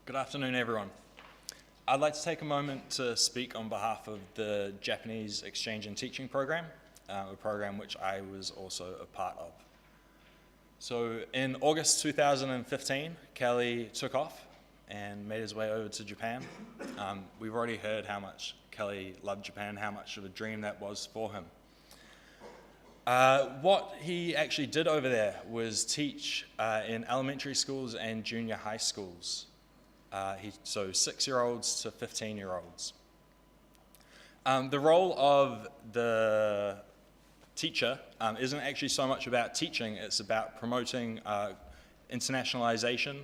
Good afternoon, everyone. I'd like to take a moment to speak on behalf of the Japanese Exchange and Teaching Program, a program which I was also a part of. So in August 2015, Kelly took off and made his way over to Japan. We've already heard how much Kelly loved Japan, how much of a dream that was for him. What he actually did over there was teach in elementary schools and junior high schools. So 6-year-olds to 15-year-olds. The role of the teacher isn't actually so much about teaching, it's about promoting internationalization,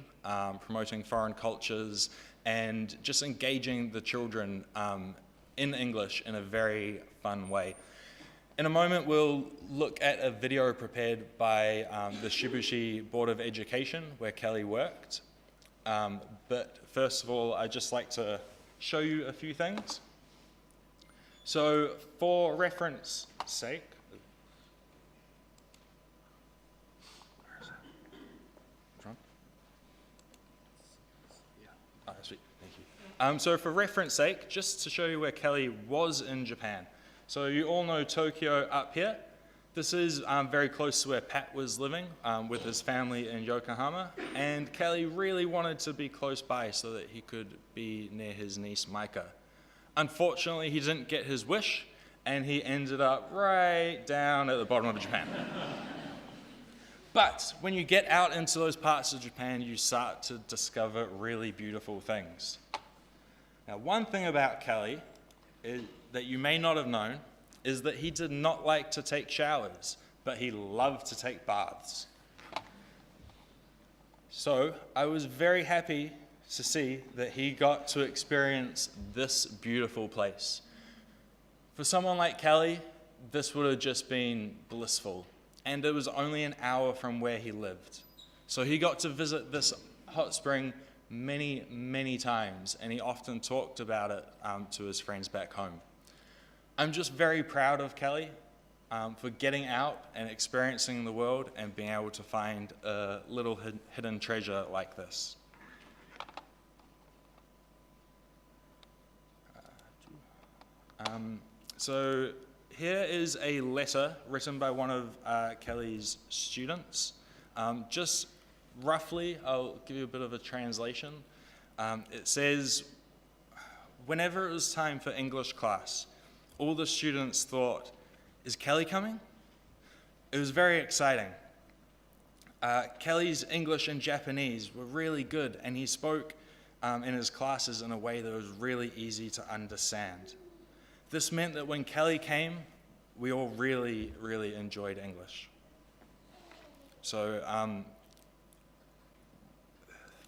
promoting foreign cultures, and just engaging the children in English in a very fun way. In a moment, we'll look at a video prepared by the Shibushi Board of Education, where Kelly worked. But first of all, I'd just like to show you a few things. So for reference sake, sweet, thank you. So for reference sake, just to show you where Kelly was in Japan. So you all know Tokyo up here. This is very close to where Pat was living with his family in Yokohama, and Kelly really wanted to be close by so that he could be near his niece Micah. Unfortunately, he didn't get his wish, and he ended up right down at the bottom of Japan. But when you get out into those parts of Japan, you start to discover really beautiful things. Now, one thing about Kelly that you may not have known is that he did not like to take showers, but he loved to take baths. So I was very happy to see that he got to experience this beautiful place. For someone like Kelly, this would have just been blissful, and it was only an hour from where he lived. So he got to visit this hot spring many, many times, and he often talked about it to his friends back home. I'm just very proud of Kelly for getting out and experiencing the world and being able to find a little hidden treasure like this. So here is a letter written by one of Kelly's students. Just roughly, I'll give you a bit of a translation. It says, whenever it was time for English class, all the students thought, is Kelly coming? It was very exciting. Kelly's English and Japanese were really good, and he spoke in his classes in a way that was really easy to understand. This meant that when Kelly came, we all really, really enjoyed English. So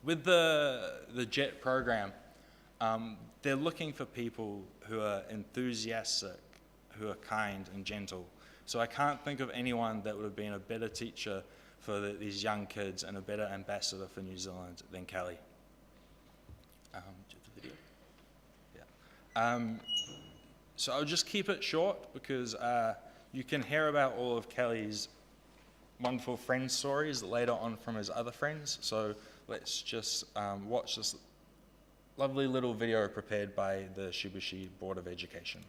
with the JET program, they're looking for people who are enthusiastic, who are kind and gentle. So I can't think of anyone that would have been a better teacher for these young kids and a better ambassador for New Zealand than Kelly. The video? Yeah. So I'll just keep it short because you can hear about all of Kelly's wonderful friend stories later on from his other friends. So let's just watch this lovely little video prepared by the Shibushi Board of Education.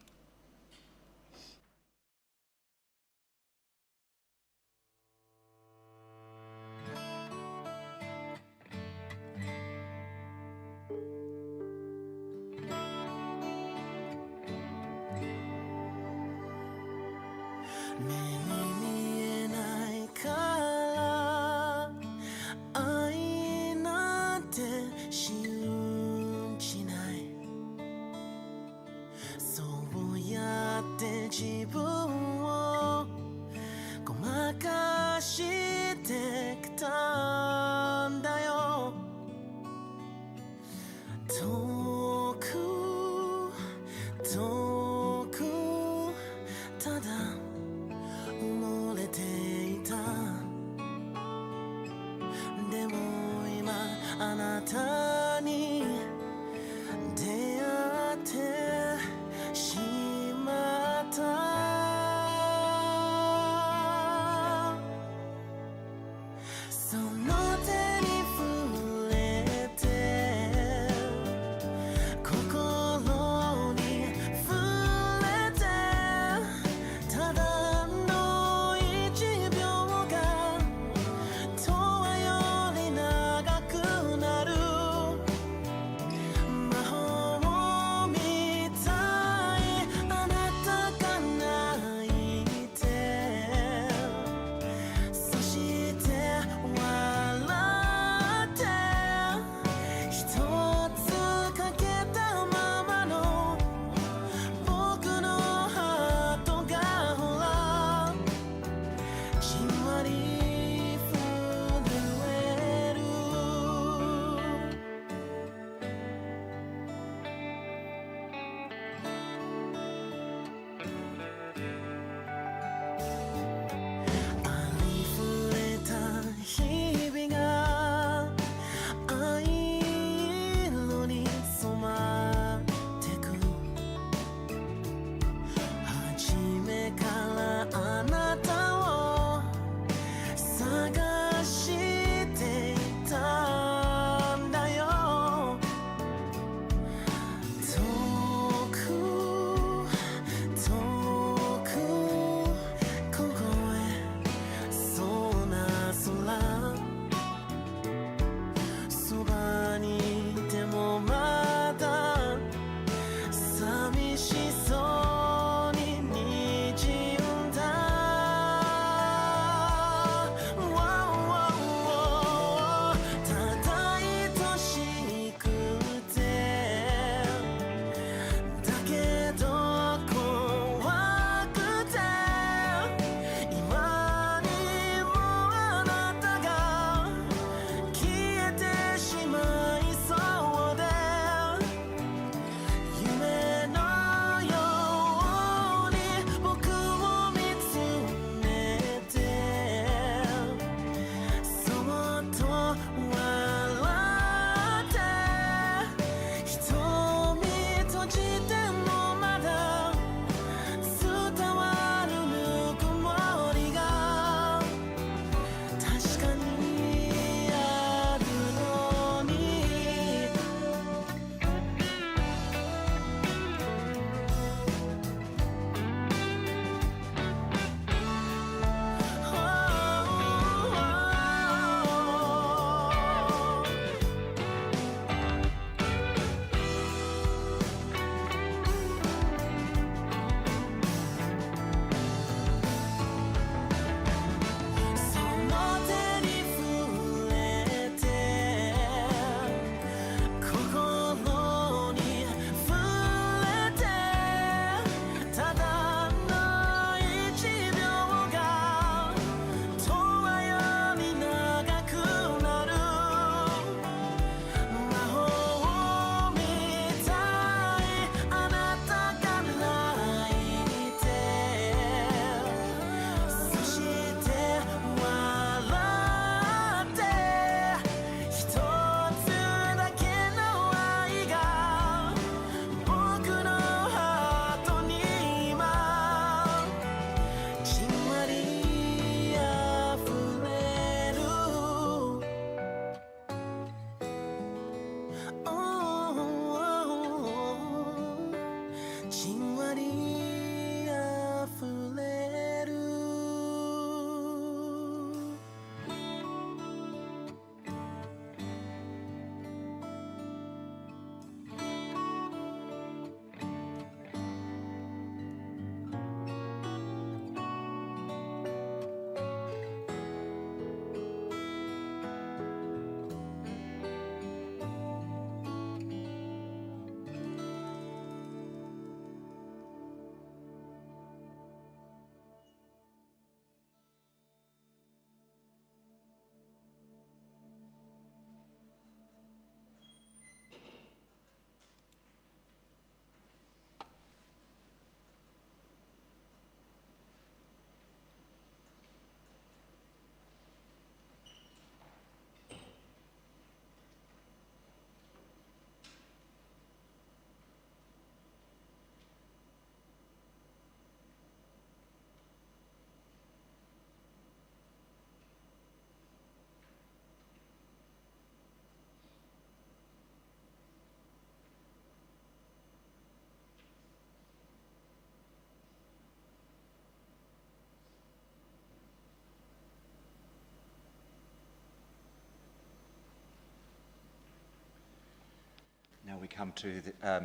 we come to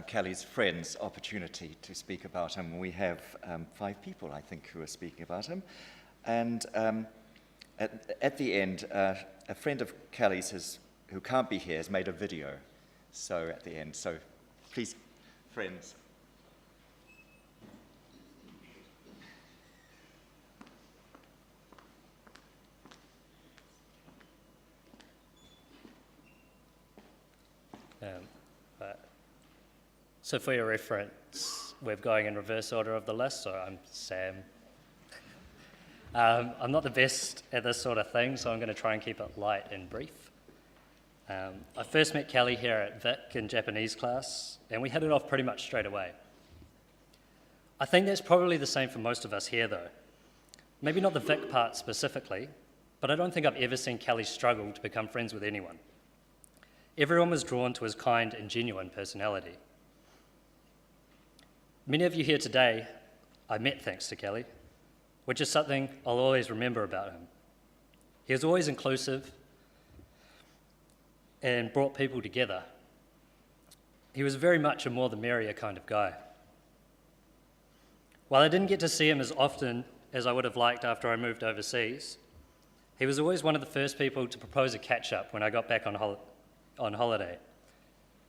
Kelly's friend's opportunity to speak about him. We have 5 people, I think, who are speaking about him. And at the end, a friend of Kelly's who can't be here has made a video. So at the end, so please, friends. So for your reference, we're going in reverse order of the list, so I'm Sam. I'm not the best at this sort of thing, so I'm going to try and keep it light and brief. I first met Kelly here at Vic in Japanese class, and we hit it off pretty much straight away. I think that's probably the same for most of us here, though. Maybe not the Vic part specifically, but I don't think I've ever seen Kelly struggle to become friends with anyone. Everyone was drawn to his kind and genuine personality. Many of you here today I met thanks to Kelly, which is something I'll always remember about him. He was always inclusive and brought people together. He was very much a more the merrier kind of guy. While I didn't get to see him as often as I would have liked after I moved overseas, he was always one of the first people to propose a catch-up when I got back on holiday.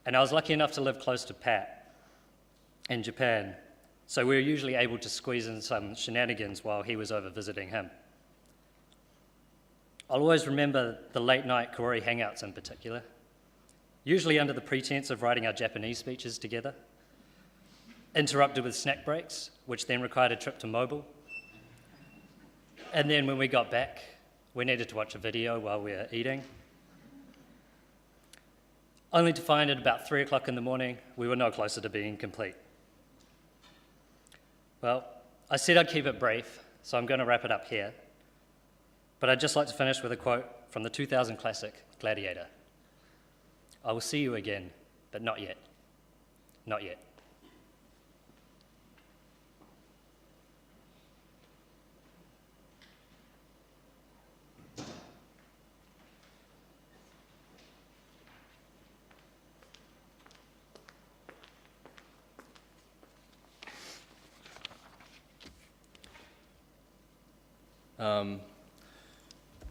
And I was lucky enough to live close to Pat in Japan, so we were usually able to squeeze in some shenanigans while he was over visiting him. I'll always remember the late night Kaori hangouts in particular, usually under the pretense of writing our Japanese speeches together, interrupted with snack breaks, which then required a trip to Mobile. And then when we got back, we needed to watch a video while we were eating, only to find at about 3 o'clock in the morning, we were no closer to being complete. Well, I said I'd keep it brief, so I'm going to wrap it up here. But I'd just like to finish with a quote from the 2000 classic, Gladiator. I will see you again, but not yet. Not yet.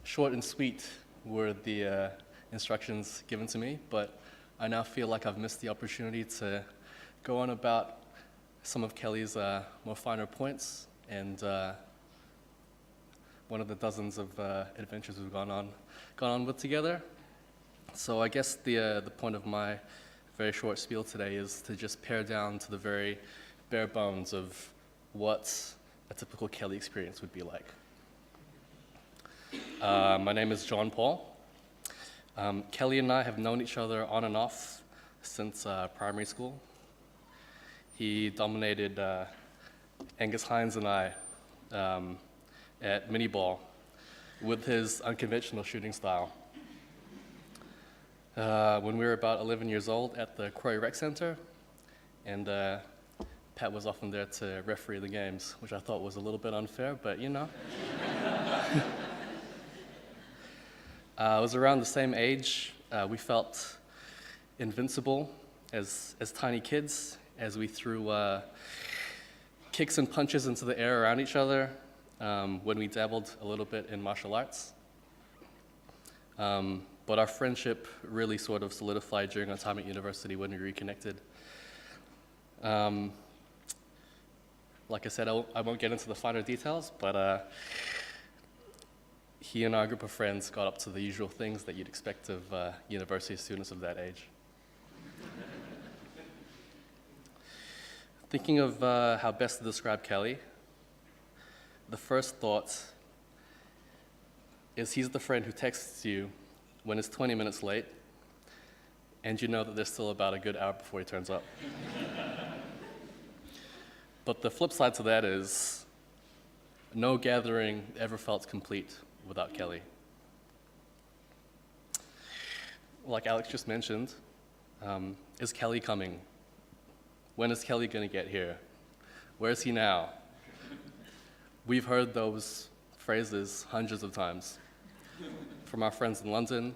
Short and sweet were the instructions given to me, but I now feel like I've missed the opportunity to go on about some of Kelly's more finer points and one of the dozens of adventures we've gone on with together. So I guess the point of my very short spiel today is to just pare down to the very bare bones of what a typical Kelly experience would be like. My name is John Paul. Kelly and I have known each other on and off since primary school. He dominated Angus Hines and I at mini ball with his unconventional shooting style. When we were about 11 years old at the Quarry Rec Center, and Pat was often there to referee the games, which I thought was a little bit unfair, but you know. I was around the same age. We felt invincible as tiny kids as we threw kicks and punches into the air around each other when we dabbled a little bit in martial arts. But our friendship really sort of solidified during our time at university when we reconnected. Like I said, I won't get into the finer details, but he and our group of friends got up to the usual things that you'd expect of university students of that age. Thinking of how best to describe Kelly, the first thought is he's the friend who texts you when it's 20 minutes late, and you know that there's still about a good hour before he turns up. But the flip side to that is no gathering ever felt complete without Kelly. Like Alex just mentioned, is Kelly coming? When is Kelly going to get here? Where is he now? We've heard those phrases hundreds of times from our friends in London,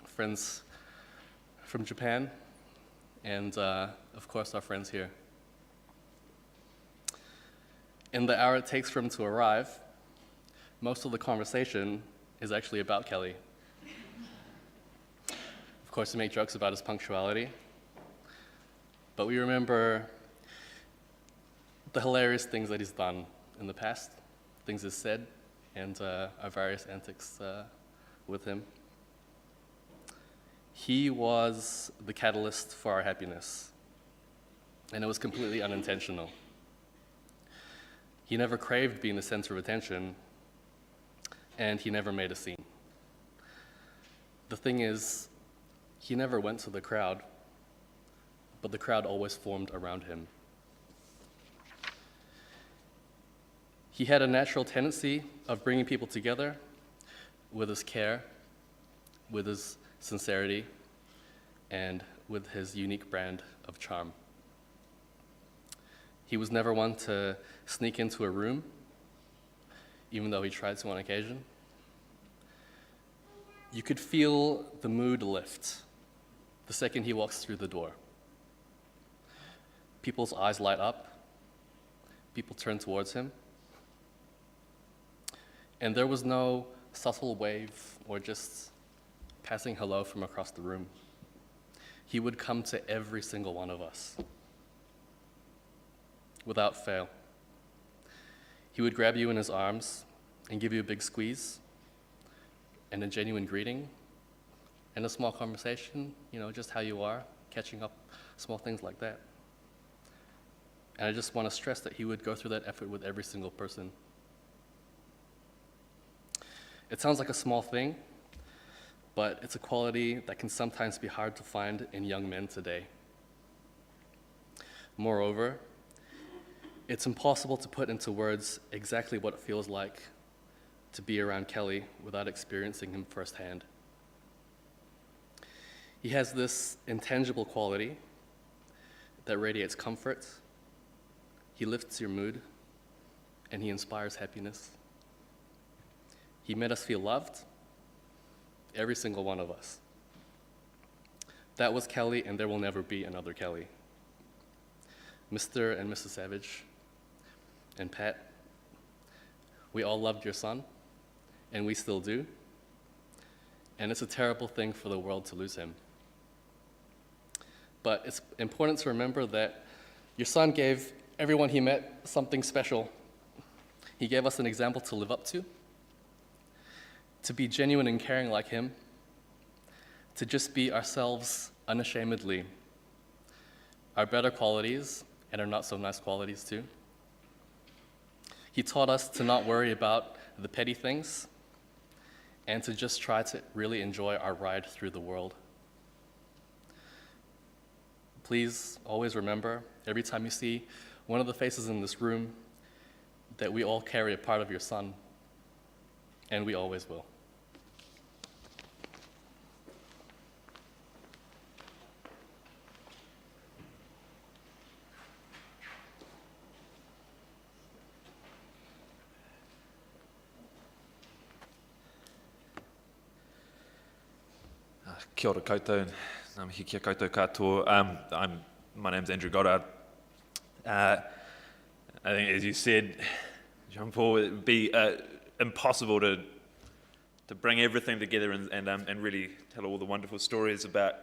friends from Japan, and of course our friends here. In the hour it takes for him to arrive, most of the conversation is actually about Kelly. Of course, we make jokes about his punctuality, but we remember the hilarious things that he's done in the past, things he's said, and our various antics with him. He was the catalyst for our happiness, and it was completely unintentional. He never craved being the center of attention, and he never made a scene. The thing is, he never went to the crowd, but the crowd always formed around him. He had a natural tendency of bringing people together with his care, with his sincerity, and with his unique brand of charm. He was never one to sneak into a room, even though he tried to on occasion. You could feel the mood lift the second he walks through the door. People's eyes light up, people turn towards him, and there was no subtle wave or just passing hello from across the room. He would come to every single one of us, without fail. He would grab you in his arms and give you a big squeeze and a genuine greeting and a small conversation, just how you are, catching up, small things like that. And I just want to stress that he would go through that effort with every single person. It sounds like a small thing, but it's a quality that can sometimes be hard to find in young men today. Moreover, it's impossible to put into words exactly what it feels like to be around Kelly without experiencing him firsthand. He has this intangible quality that radiates comfort, he lifts your mood, and he inspires happiness. He made us feel loved, every single one of us. That was Kelly, and there will never be another Kelly. Mr. and Mrs. Savage and Pat, we all loved your son, and we still do, and it's a terrible thing for the world to lose him. But it's important to remember that your son gave everyone he met something special. He gave us an example to live up to be genuine and caring like him, to just be ourselves unashamedly, our better qualities and our not so nice qualities too. He taught us to not worry about the petty things and to just try to really enjoy our ride through the world. Please always remember, every time you see one of the faces in this room, that we all carry a part of your son, and we always will. Kia ora koutou, ngā mihi kia koutou katoa. My name's Andrew Goddard. I think, as you said, Jean-Paul, it would be impossible to bring everything together and really tell all the wonderful stories about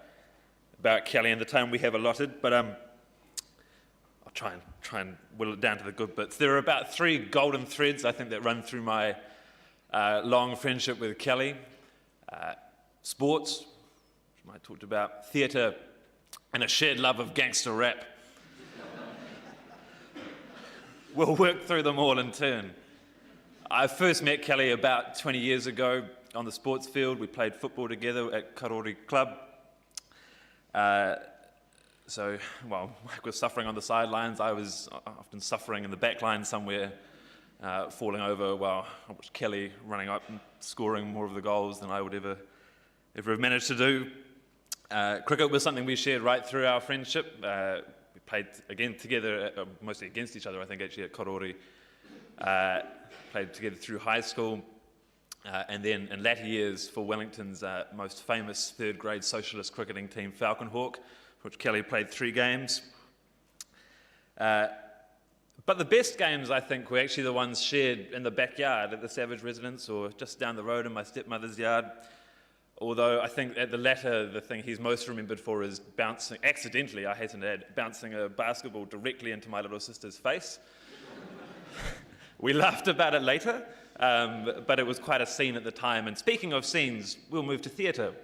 Kelly and the time we have allotted. But I'll try and whittle it down to the good bits. There are about 3 golden threads, I think, that run through my long friendship with Kelly. Sports, which I talked about, theatre, and a shared love of gangster rap. We'll work through them all in turn. I first met Kelly about 20 years ago on the sports field. We played football together at Karori Club. So, Mike was suffering on the sidelines. I was often suffering in the back line somewhere, falling over while I watched Kelly running up and scoring more of the goals than I would ever have managed to do. Cricket was something we shared right through our friendship. We played again together, mostly against each other, I think, actually, at Karori. Played together through high school, and then in latter years for Wellington's most famous third-grade socialist cricketing team, Falcon Hawk, which Kelly played 3 games. But the best games, I think, were actually the ones shared in the backyard at the Savage residence or just down the road in my stepmother's yard. Although I think at the latter, the thing he's most remembered for is bouncing, accidentally, I hasten to add, bouncing a basketball directly into my little sister's face. We laughed about it later, but it was quite a scene at the time. And speaking of scenes, we'll move to theatre.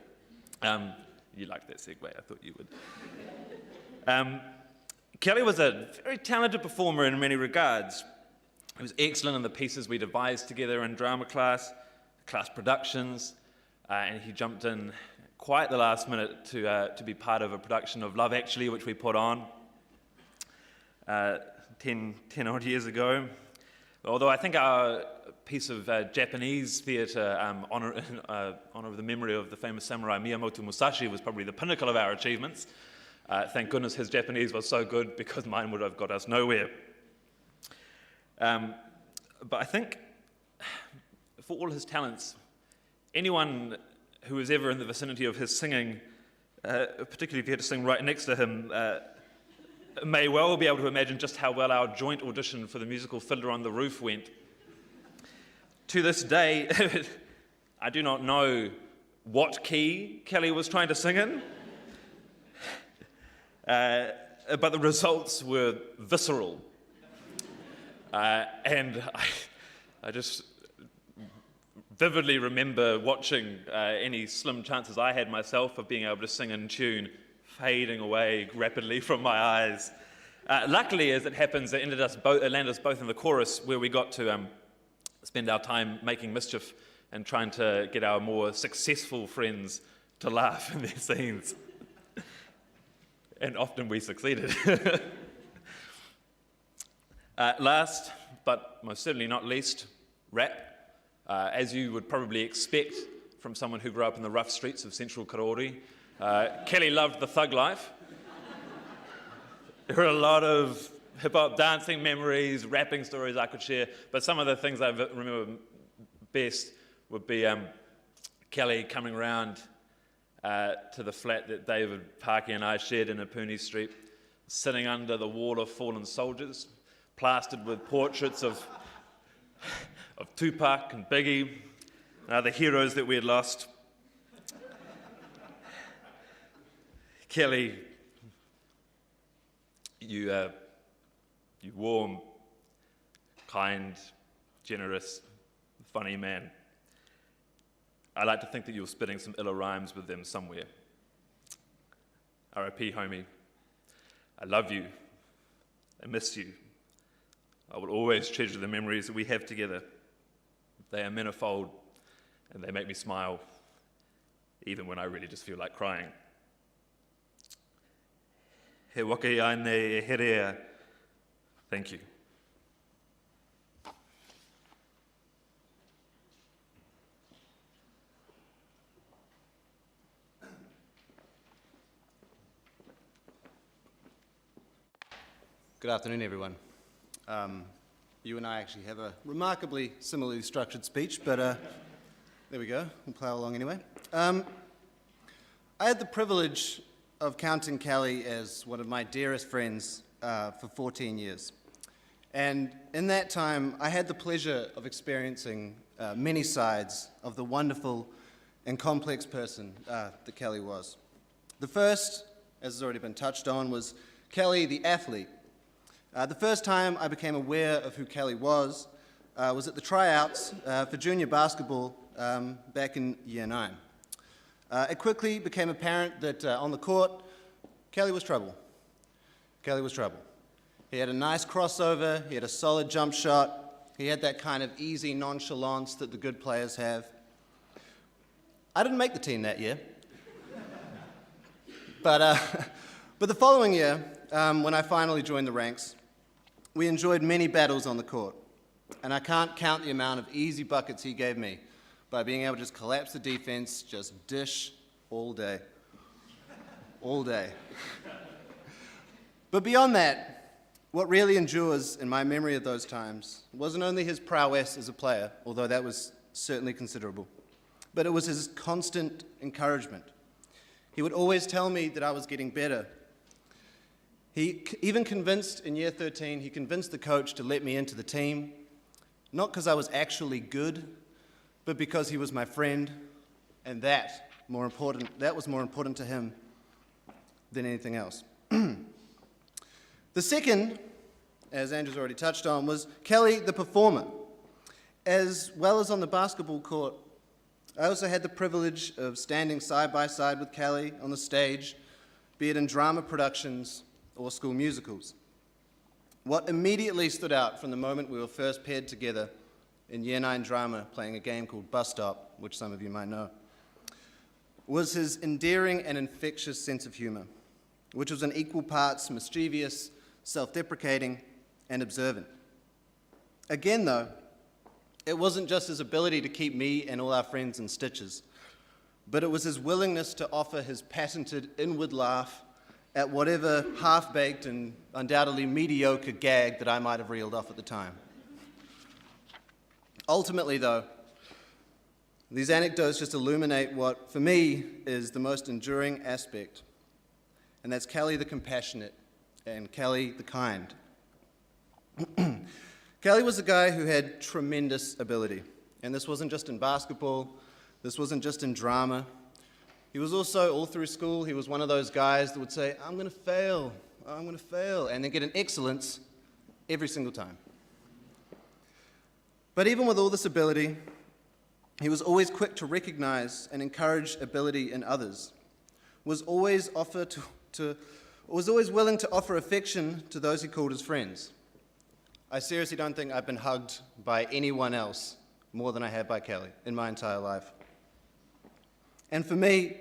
You liked that segue, I thought you would. Kelly was a very talented performer in many regards. He was excellent in the pieces we devised together in drama class productions, and he jumped in quite the last minute to be part of a production of Love Actually, which we put on 10 odd years ago. Although I think our piece of Japanese theatre, honor of the memory of the famous samurai Miyamoto Musashi, was probably the pinnacle of our achievements. Thank goodness his Japanese was so good, because mine would have got us nowhere. But I think, for all his talents, anyone who was ever in the vicinity of his singing, particularly if you had to sing right next to him, may well be able to imagine just how well our joint audition for the musical Fiddler on the Roof went. To this day, I do not know what key Kelly was trying to sing in, but the results were visceral. And I just vividly remember watching any slim chances I had myself of being able to sing in tune fading away rapidly from my eyes. Luckily, as it happens, it landed us both in the chorus, where we got to spend our time making mischief and trying to get our more successful friends to laugh in their scenes. And often we succeeded. Last, but most certainly not least, rap. As you would probably expect from someone who grew up in the rough streets of central Karori, Kelly loved the thug life. There were a lot of hip-hop dancing memories, rapping stories I could share, but some of the things I remember best would be Kelly coming around to the flat that David Parky and I shared in Apuni Street, sitting under the wall of fallen soldiers, plastered with portraits of Tupac and Biggie and other heroes that we had lost. Kelly, you warm, kind, generous, funny man. I like to think that you're spitting some iller rhymes with them somewhere. R.I.P. homie. I love you. I miss you. I will always treasure the memories that we have together. They are manifold, and they make me smile, even when I really just feel like crying. He waka ane e herea. Thank you. Good afternoon, everyone. You and I actually have a remarkably similarly structured speech, but there we go. We'll plow along anyway. I had the privilege of counting Kelly as one of my dearest friends for 14 years. And in that time, I had the pleasure of experiencing many sides of the wonderful and complex person that Kelly was. The first, as has already been touched on, was Kelly the athlete. The first time I became aware of who Kelly was at the tryouts for junior basketball back in year 9. It quickly became apparent that on the court, Kelly was trouble. Kelly was trouble. He had a nice crossover, he had a solid jump shot, he had that kind of easy nonchalance that the good players have. I didn't make the team that year. But the following year, when I finally joined the ranks, we enjoyed many battles on the court, and I can't count the amount of easy buckets he gave me by being able to just collapse the defense, just dish all day. All day. But beyond that, what really endures in my memory of those times wasn't only his prowess as a player, although that was certainly considerable, but it was his constant encouragement. He would always tell me that I was getting better, Even convinced in year 13, he convinced the coach to let me into the team, not because I was actually good, but because he was my friend, and that was more important to him than anything else. The second, as Andrew's already touched on, was Kelly the performer. As well as on the basketball court, I also had the privilege of standing side by side with Kelly on the stage, be it in drama productions or school musicals. What immediately stood out from the moment we were first paired together in Year 9 drama, playing a game called Bus Stop, which some of you might know, was his endearing and infectious sense of humor, which was in equal parts mischievous, self-deprecating, and observant. Again, though, it wasn't just his ability to keep me and all our friends in stitches, but it was his willingness to offer his patented inward laugh at whatever half-baked and undoubtedly mediocre gag that I might have reeled off at the time. Ultimately, though, these anecdotes just illuminate what, for me, is the most enduring aspect, and that's Kelly the compassionate and Kelly the kind. Kelly was a guy who had tremendous ability, and this wasn't just in basketball, this wasn't just in drama. He was also, all through school, he was one of those guys that would say, I'm going to fail, and then get an excellence every single time. But even with all this ability, he was always quick to recognize and encourage ability in others, was always willing to offer affection to those he called his friends. I seriously don't think I've been hugged by anyone else more than I have by Kelly in my entire life. And for me,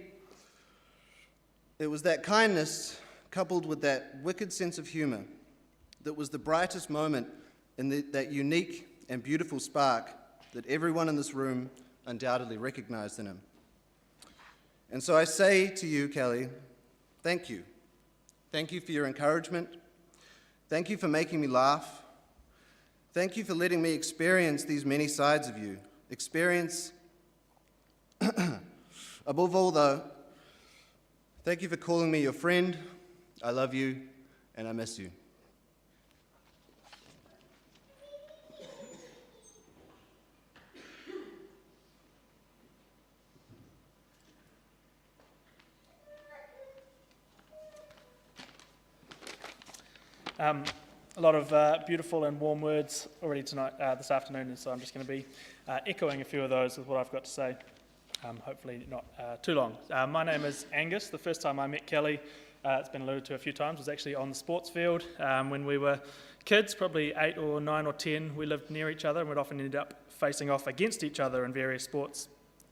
it was that kindness coupled with that wicked sense of humor that was the brightest moment in that unique and beautiful spark that everyone in this room undoubtedly recognized in him. And so I say to you, Kelly, thank you. Thank you for your encouragement. Thank you for making me laugh. Thank you for letting me experience these many sides of you. Above all, though, thank you for calling me your friend. I love you, and I miss you. A lot of beautiful and warm words already tonight, this afternoon, and so I'm just going to be echoing a few of those with what I've got to say. Hopefully not too long. My name is Angus. The first time I met Kelly, it's been alluded to a few times, was actually on the sports field when we were kids, probably 8 or 9 or 10. We lived near each other and would often end up facing off against each other in various sports,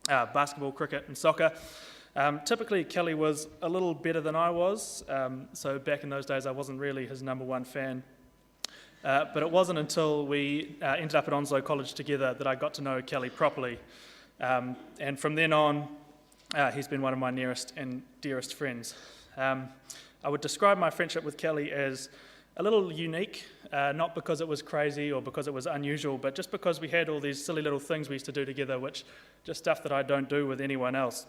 basketball, cricket and soccer. Typically, Kelly was a little better than I was, so back in those days I wasn't really his number one fan. But it wasn't until we ended up at Onslow College together that I got to know Kelly properly. And from then on, he's been one of my nearest and dearest friends. I would describe my friendship with Kelly as a little unique, not because it was crazy or because it was unusual, but just because we had all these silly little things we used to do together, which just stuff that I don't do with anyone else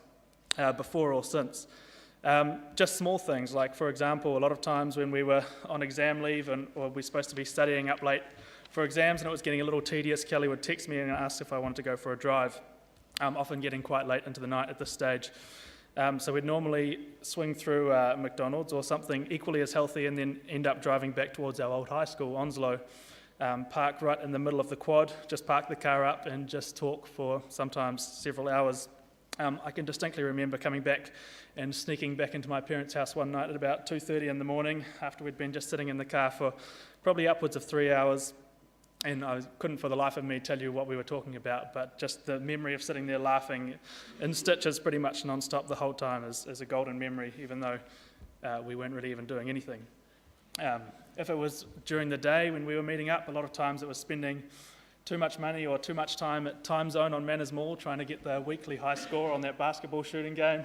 before or since. Just small things, like, for example, a lot of times when we were on exam leave or we were supposed to be studying up late for exams and it was getting a little tedious, Kelly would text me and ask if I wanted to go for a drive, often getting quite late into the night at this stage. So we'd normally swing through McDonald's or something equally as healthy and then end up driving back towards our old high school, Onslow, park right in the middle of the quad, just park the car up and just talk for sometimes several hours. I can distinctly remember coming back and sneaking back into my parents' house one night at about 2:30 in the morning after we'd been just sitting in the car for probably upwards of 3 hours, and I couldn't for the life of me tell you what we were talking about, but just the memory of sitting there laughing in stitches pretty much non-stop the whole time is a golden memory, even though we weren't really even doing anything. If it was during the day when we were meeting up, a lot of times it was spending too much money or too much time at Time Zone on Manners Mall trying to get the weekly high score on that basketball shooting game,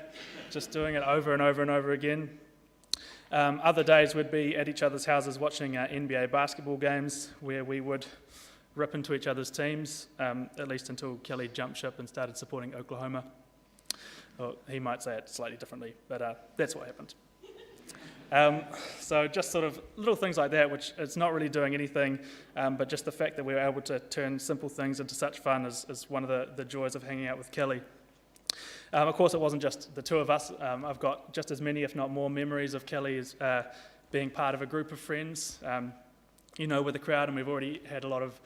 just doing it over and over and over again. Other days we'd be at each other's houses watching NBA basketball games where we would rip into each other's teams, at least until Kelly jumped ship and started supporting Oklahoma. Well, he might say it slightly differently, but that's what happened. So just sort of little things like that, which it's not really doing anything, but just the fact that we were able to turn simple things into such fun is one of the joys of hanging out with Kelly. Of course, it wasn't just the two of us. I've got just as many, if not more, memories of Kelly as being part of a group of friends, with the crowd, and we've already had a lot of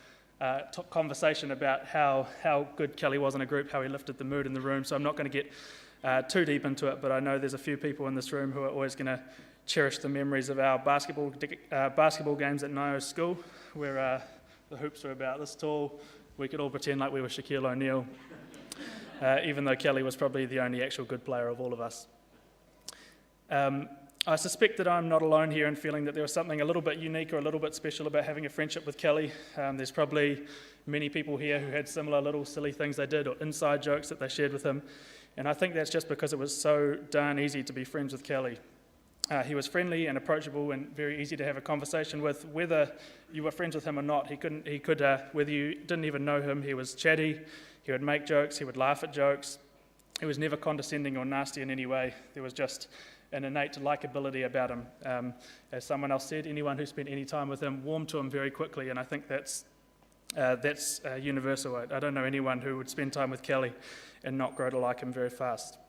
top conversation about how good Kelly was in a group, how he lifted the mood in the room, so I'm not going to get too deep into it, but I know there's a few people in this room who are always going to cherish the memories of our basketball games at Nio's school, where the hoops were about this tall. We could all pretend like we were Shaquille O'Neal, even though Kelly was probably the only actual good player of all of us. I suspect that I'm not alone here in feeling that there was something a little bit unique or a little bit special about having a friendship with Kelly. There's probably many people here who had similar little silly things they did or inside jokes that they shared with him, and I think that's just because it was so darn easy to be friends with Kelly. He was friendly and approachable and very easy to have a conversation with, whether you were friends with him or not. He could, whether you didn't even know him, he was chatty, he would make jokes, he would laugh at jokes. He was never condescending or nasty in any way. There was just an innate likability about him. As someone else said, anyone who spent any time with him warmed to him very quickly, and I think that's universal. I don't know anyone who would spend time with Kelly and not grow to like him very fast.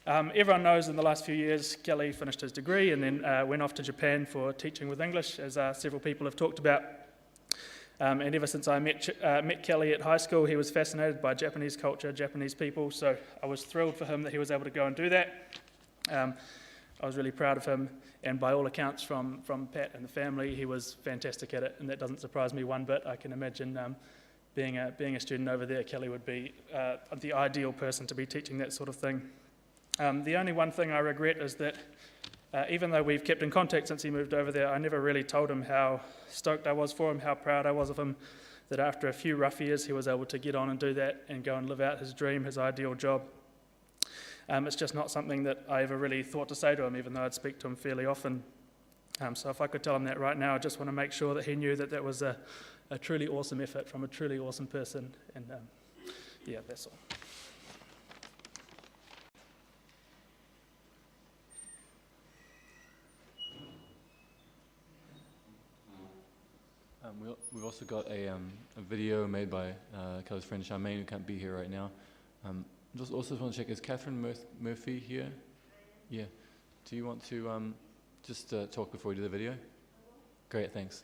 Everyone knows in the last few years Kelly finished his degree and then went off to Japan for teaching with English, as several people have talked about. And ever since I met Kelly at high school, he was fascinated by Japanese culture, Japanese people, so I was thrilled for him that he was able to go and do that. I was really proud of him, and by all accounts from Pat and the family, he was fantastic at it, and that doesn't surprise me one bit. I can imagine being a student over there, Kelly would be the ideal person to be teaching that sort of thing. The only one thing I regret is that even though we've kept in contact since he moved over there, I never really told him how stoked I was for him, how proud I was of him, that after a few rough years he was able to get on and do that and go and live out his dream, his ideal job. It's just not something that I ever really thought to say to him, even though I'd speak to him fairly often. So if I could tell him that right now, I just want to make sure that he knew that that was a truly awesome effort from a truly awesome person. And yeah, that's all. We've also got a video made by Kelly's friend Charmaine, who can't be here right now. Also want to check, is Catherine Murphy here? Yeah. Do you want to just talk before we do the video? Great, thanks.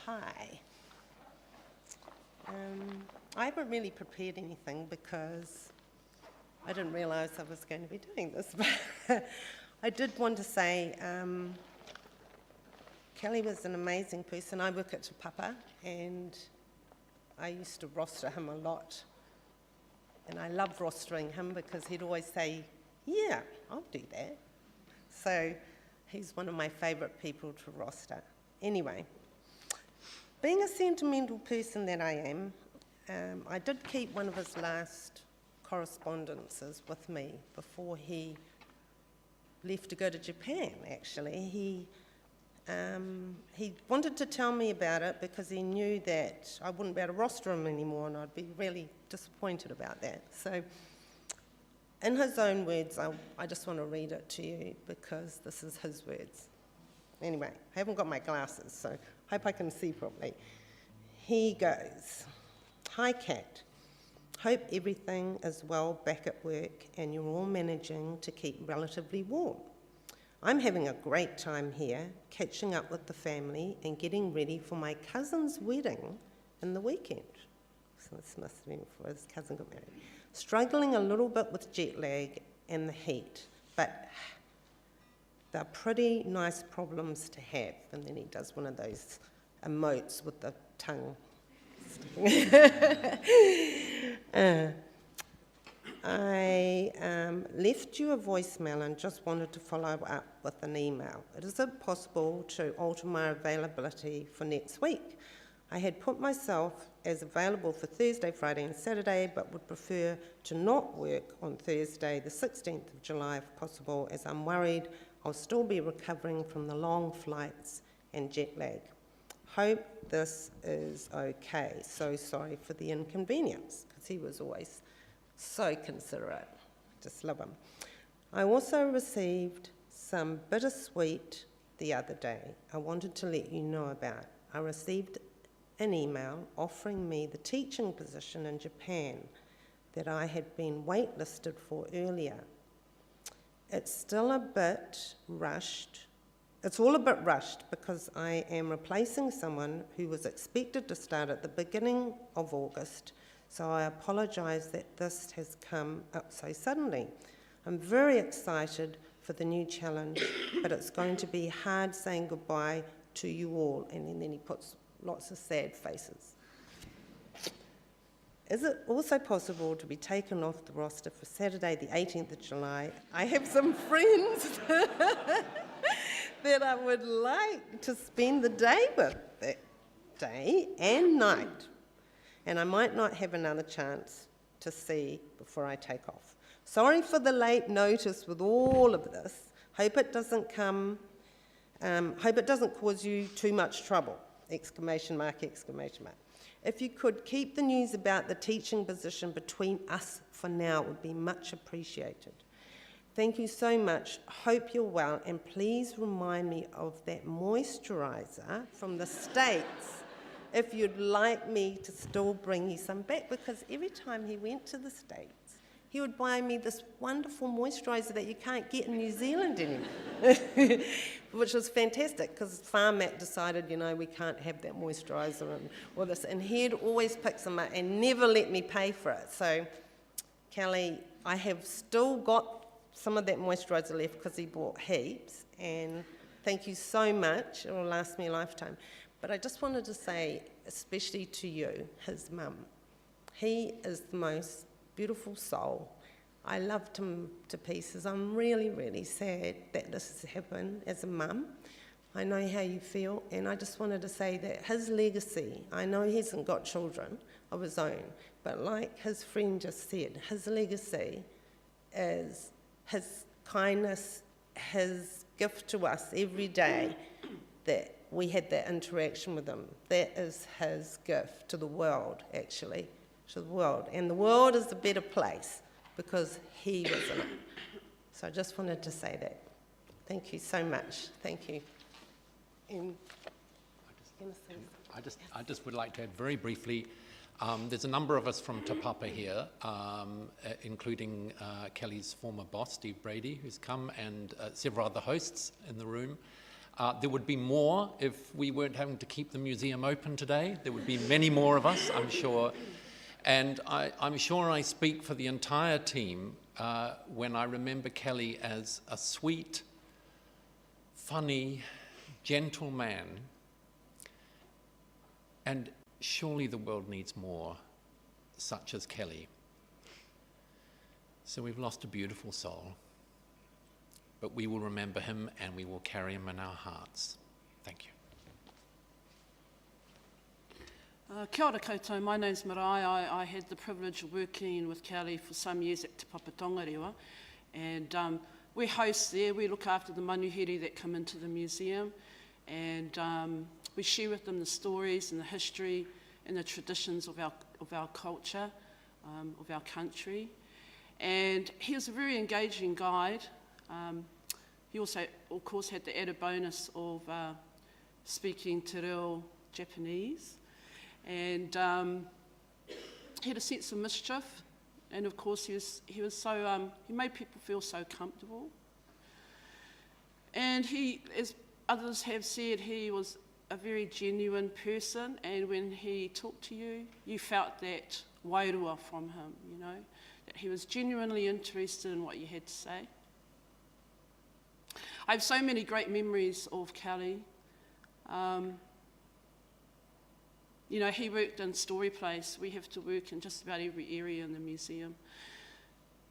Hi. I haven't really prepared anything because I didn't realise I was going to be doing this. But I did want to say Kelly was an amazing person. I work at Te Papa and I used to roster him a lot. And I loved rostering him because he'd always say, yeah, I'll do that. So he's one of my favourite people to roster. Anyway. Being a sentimental person that I am, I did keep one of his last correspondences with me before he left to go to Japan, actually. He wanted to tell me about it because he knew that I wouldn't be able to roster him anymore, and I'd be really disappointed about that. So, in his own words, I just want to read it to you because this is his words. Anyway, I haven't got my glasses, so hope I can see properly. He goes, "Hi, Kat. Hope everything is well back at work and you're all managing to keep relatively warm. I'm having a great time here, catching up with the family and getting ready for my cousin's wedding in the weekend." So this must have been before his cousin got married. "Struggling a little bit with jet lag and the heat, but they're pretty nice problems to have." And then he does one of those emotes with the tongue. I left you a voicemail and just wanted to follow up with an email. Is it possible to alter my availability for next week? I had put myself as available for Thursday, Friday and Saturday, but would prefer to not work on Thursday, the 16th of July if possible, as I'm worried I'll still be recovering from the long flights and jet lag. Hope this is okay. So sorry for the inconvenience, because he was always so considerate. Just love him. I also received some bittersweet the other day I wanted to let you know about. I received an email offering me the teaching position in Japan that I had been waitlisted for earlier. It's still a bit rushed. It's all a bit rushed because I am replacing someone who was expected to start at the beginning of August, so I apologise that this has come up so suddenly. I'm very excited for the new challenge, but it's going to be hard saying goodbye to you all. And then he puts lots of sad faces. Is it also possible to be taken off the roster for Saturday, the 18th of July? I have some friends that I would like to spend the day with that day and night, and I might not have another chance to see before I take off. Sorry for the late notice with all of this. Hope it doesn't cause you too much trouble! Exclamation mark, exclamation mark. If you could keep the news about the teaching position between us for now, it would be much appreciated. Thank you so much. Hope you're well, and please remind me of that moisturiser from the States if you'd like me to still bring you some back, because every time he went to the States, he would buy me this wonderful moisturiser that you can't get in New Zealand anymore, which was fantastic because Farmat decided, we can't have that moisturiser and all this, and he'd always pick some up and never let me pay for it. So, Kelly, I have still got some of that moisturiser left because he bought heaps, and thank you so much. It will last me a lifetime. But I just wanted to say, especially to you, his mum, he is the most beautiful soul. I loved him to pieces. I'm really, really sad that this has happened as a mum. I know how you feel, and I just wanted to say that his legacy, I know he hasn't got children of his own, but like his friend just said, his legacy is his kindness, his gift to us every day that we had that interaction with him. That is his gift to the world, actually. To the world, and the world is a better place because he was in it. So I just wanted to say that. Thank you so much. Thank you. And I just would like to add very briefly, there's a number of us from Te Papa here, including Kelly's former boss, Steve Brady, who's come, and several other hosts in the room. There would be more if we weren't having to keep the museum open today. There would be many more of us, I'm sure. And I'm sure I speak for the entire team when I remember Kelly as a sweet, funny, gentle man. And surely the world needs more such as Kelly. So we've lost a beautiful soul, but we will remember him and we will carry him in our hearts. Thank you. Kia ora koutou, my name's Marae. I had the privilege of working with Kelly for some years at Te Papa Tongarewa, and we're hosts there. We look after the manuhiri that come into the museum, and we share with them the stories and the history and the traditions of our culture, of our country. And he was a very engaging guide. He also, of course, had the added bonus of speaking te reo Japanese. And he had a sense of mischief, and of course he was so he made people feel so comfortable. And he, as others have said, he was a very genuine person, and when he talked to you, you felt that wairua from him, that he was genuinely interested in what you had to say. I have so many great memories of Kelly. He worked in Story Place. We have to work in just about every area in the museum.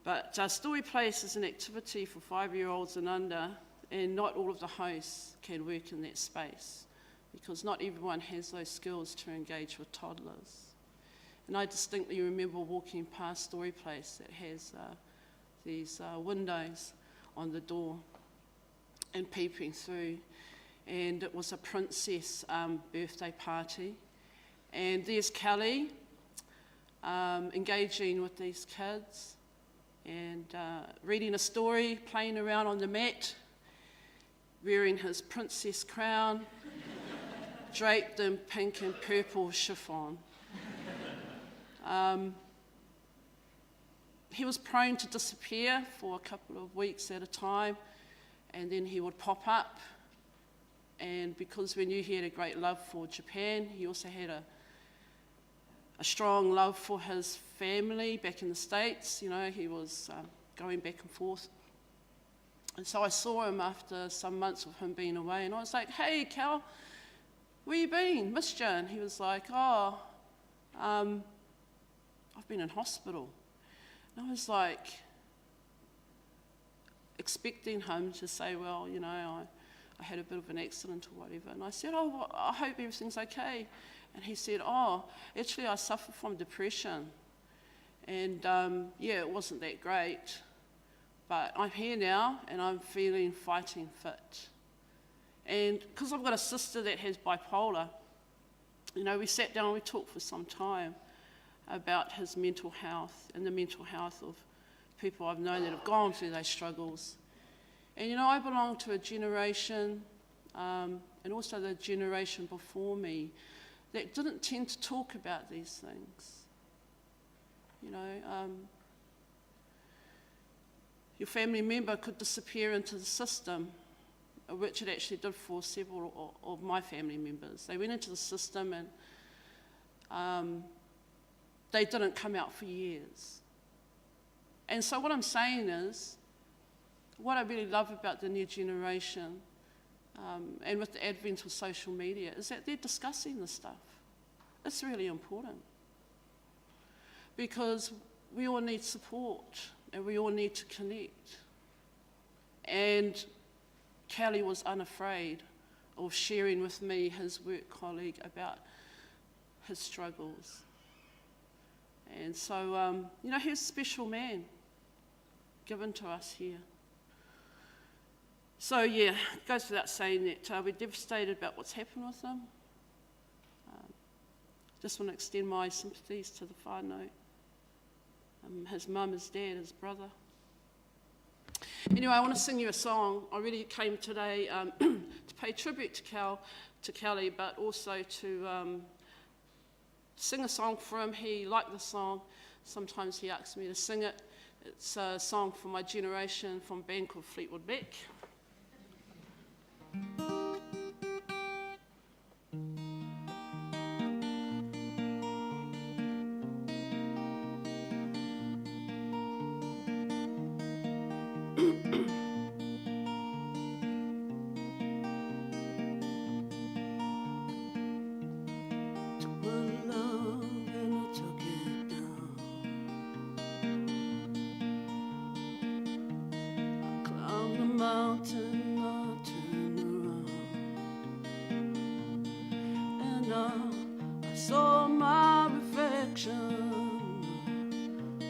But Story Place is an activity for 5-year-olds and under, and not all of the hosts can work in that space. because not everyone has those skills to engage with toddlers. And I distinctly remember walking past Story Place that has these windows on the door and peeping through. And it was a princess birthday party. And there's Kelly engaging with these kids and reading a story, playing around on the mat, wearing his princess crown, draped in pink and purple chiffon. He was prone to disappear for a couple of weeks at a time, and then he would pop up. And because we knew he had a great love for Japan, he also had a strong love for his family back in the States. You know, he was going back and forth. And so I saw him after some months of him being away, and I was like, "Hey, Cal, where you been? Missed you." And he was like, "Oh, I've been in hospital." And I was like, expecting him to say, "Well, you know, I had a bit of an accident or whatever." And I said, "Oh, well, I hope everything's okay." And he said, "Oh, actually I suffer from depression. And yeah, it wasn't that great. But I'm here now and I'm feeling fighting fit." And because I've got a sister that has bipolar, you know, we sat down and we talked for some time about his mental health and the mental health of people I've known that have gone through those struggles. And you know, I belong to a generation, and also the generation before me, that didn't tend to talk about these things. You know, your family member could disappear into the system, which it actually did for several of my family members. They went into the system and they didn't come out for years. And so what I'm saying is, what I really love about the new generation, and with the advent of social media, is that they're discussing this stuff. It's really important. Because we all need support, and we all need to connect. And Kelly was unafraid of sharing with me, his work colleague, about his struggles. And so, you know, he's a special man given to us here. So yeah, it goes without saying that we're devastated about what's happened with him. Just want to extend my sympathies to the whānau, his mum, his dad, his brother. Anyway, I want to sing you a song. I really came today to pay tribute to Kelly, but also to sing a song for him. He liked the song. Sometimes he asks me to sing it. It's a song for my generation from a band called Fleetwood Mac.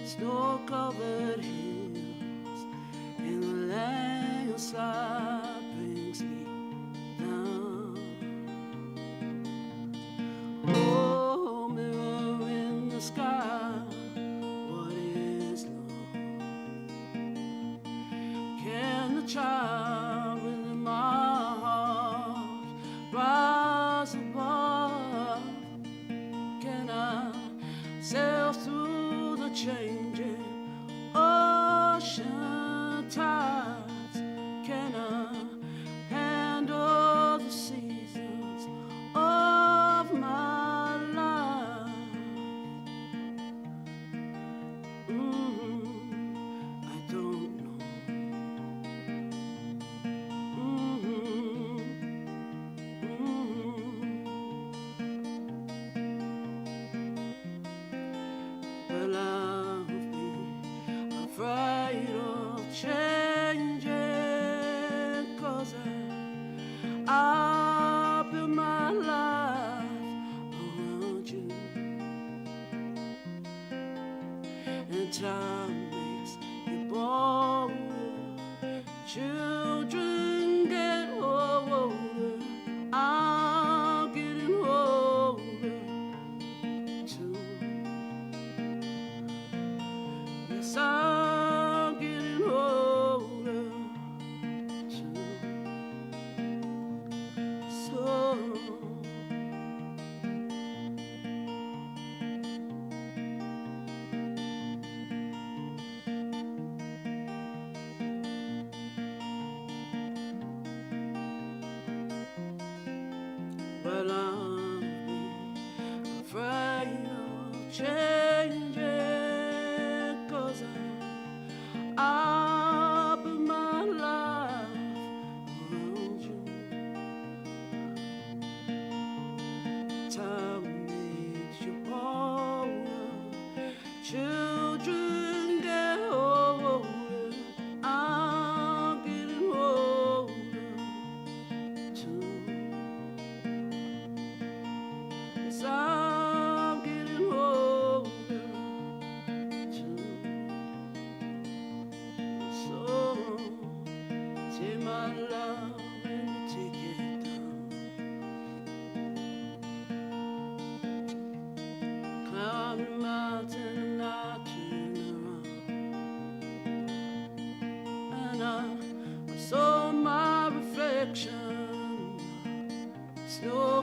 Snow-covered hills and the landslide brings me down. Oh, mirror in the sky, what is love? Can the child within my heart rise above? Can I sail through the changing ocean tides? Can I handle the seasons of my life? I don't know. Well, I've been afraid of changing, 'cause I built my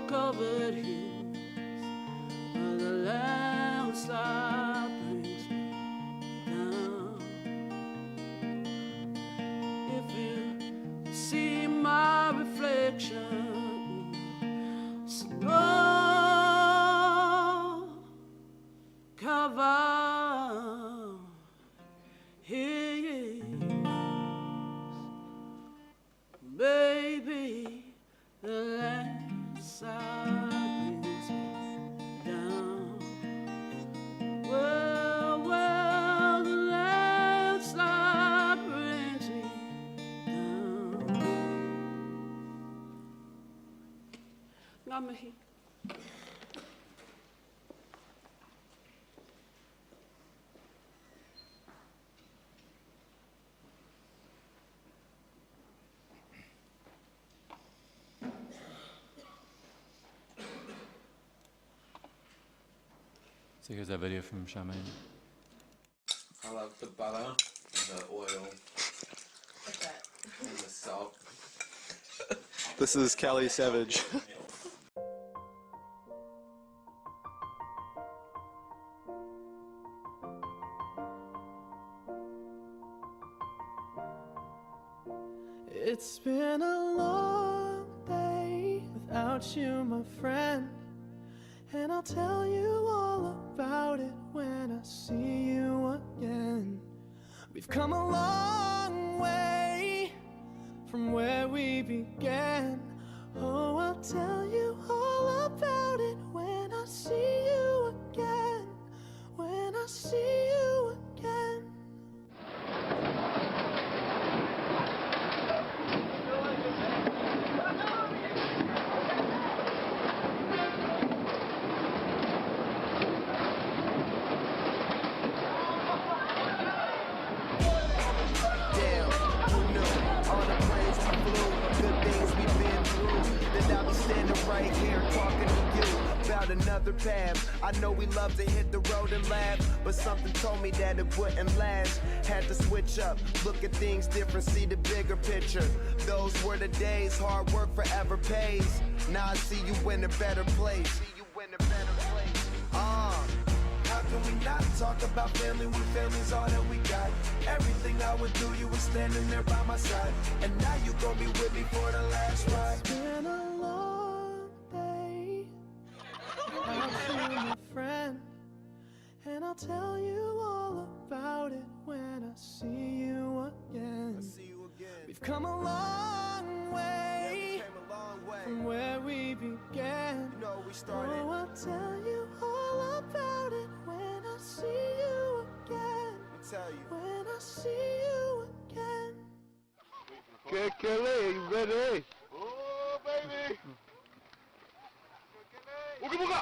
snow-covered hills, where the landslide brings me down. If you see my reflection, snow-covered hills, baby, the landslide brings me down. Well, the landslide brings me down. Ngamahi. So here's that video from Charmaine. I love the butter, the oil, and the salt. This is Kelly Savage. It's been a long day without you, my friend, and I'll tell you all about it when I see you again. We've come a long way from where we began. Oh, I'll tell you all about it when I see you again. When I see you again. Right here talking to you about another path. I know we love to hit the road and laugh, but something told me that it wouldn't last. Had to switch up, look at things different, see the bigger picture. Those were the days, hard work forever pays. Now I see you in a better place. How can we not talk about family when family's all that we got? Everything I would do, you were standing there by my side, and now you gon' be with me for the last ride. It's been a long day without you, my friend, and I'll tell you all about it when I see you again. We've come a long way from where we began. Oh, I'll tell you all about it when I see you again. When I see you again. Okay, Kelly, you ready? Oh, baby! Ooga booga!